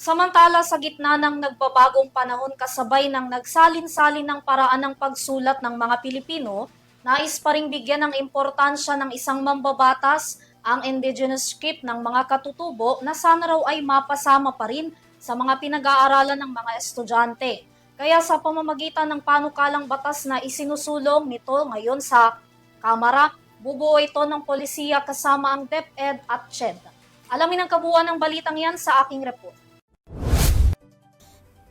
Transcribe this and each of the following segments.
Samantala sa gitna ng nagbabagong panahon kasabay ng nagsalin-salin ng paraan ng pagsulat ng mga Pilipino, nais pa ring bigyan ng importansya ng isang mambabatas ang indigenous script ng mga katutubo na sana raw ay mapasama pa rin sa mga pinag-aaralan ng mga estudyante. Kaya sa pamamagitan ng panukalang batas na isinusulong nito ngayon sa Kamara, bubuo ito ng polisiya kasama ang DepEd at CHED. Alamin ang kabuuan ng balitang yan sa aking report.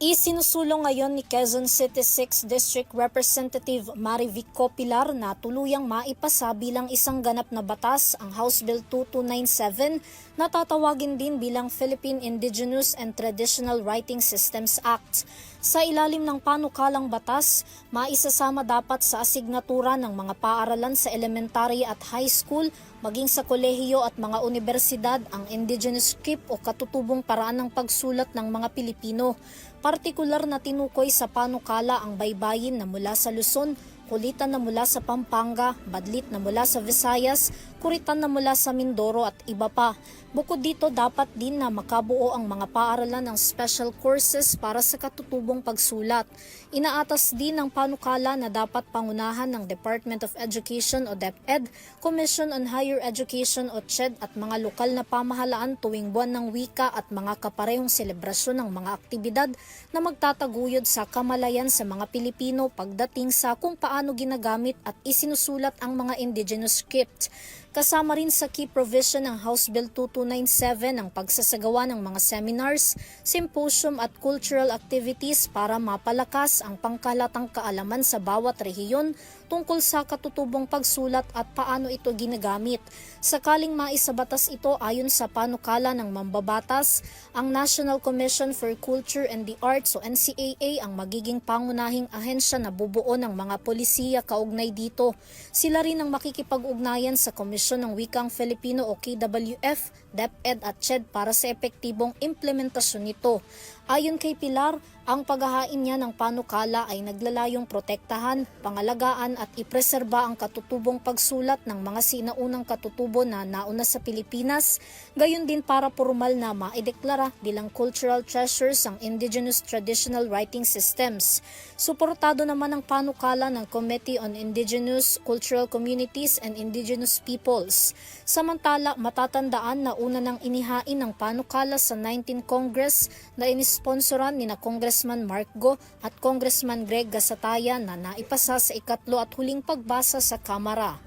Isinusulong ngayon ni Quezon City 6 District Representative Marivic Copilar na tuluyang maipasa bilang isang ganap na batas ang House Bill 2297 na tatawagin din bilang Philippine Indigenous and Traditional Writing Systems Act. Sa ilalim ng panukalang batas, maisasama dapat sa asignatura ng mga paaralan sa elementary at high school maging sa kolehiyo at mga universidad ang indigenous script o katutubong paraan ng pagsulat ng mga Pilipino. Partikular na tinukoy sa panukala ang baybayin na mula sa Luzon, kulitan na mula sa Pampanga, badlit na mula sa Visayas, kuritan na mula sa Mindoro at iba pa. Bukod dito, dapat din na makabuo ang mga paaralan ng special courses para sa katutubong pagsulat. Inaatas din ng panukala na dapat pangunahan ng Department of Education o DepEd, Commission on Higher Education o CHED at mga lokal na pamahalaan tuwing buwan ng wika at mga kaparehong selebrasyon ng mga aktibidad na magtataguyod sa kamalayan sa mga Pilipino pagdating sa kung paano ginagamit at isinusulat ang mga indigenous script. Kasama rin sa key provision ng House Bill 2297 ang pagsasagawa ng mga seminars, symposium at cultural activities para mapalakas ang pangkalatang kaalaman sa bawat rehiyon tungkol sa katutubong pagsulat at paano ito ginagamit. Sakaling maisabatas ito ayon sa panukala ng mambabatas, ang National Commission for Culture and the Arts o NCAA ang magiging pangunahing ahensya na bubuo ng mga polisiya kaugnay dito. Sila rin ang makikipag-ugnayan sa Komisyon ng Wikang Filipino o KWF, DepEd at CHED para sa epektibong implementasyon nito. Ayon kay Pilar, ang paghahain niya ng panukala ay naglalayong protektahan, pangalagaan at ipreserba ang katutubong pagsulat ng mga sinaunang katutubo na nauna sa Pilipinas, gayon din para formal na maideklara bilang cultural treasures ang indigenous traditional writing systems. Suportado naman ang panukala ng Committee on Indigenous Cultural Communities and Indigenous Peoples. Samantala, matatandaan na una nang inihain ng panukala sa 19th Congress na inisponsoran ni na Congressman Mark Go at Congressman Greg Gasataya na naipasa sa ikatlo at huling pagbasa sa Kamara.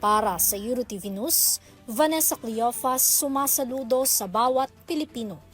Para sa EuroTV News, Vanessa Cleofas, sumasaludo sa bawat Pilipino.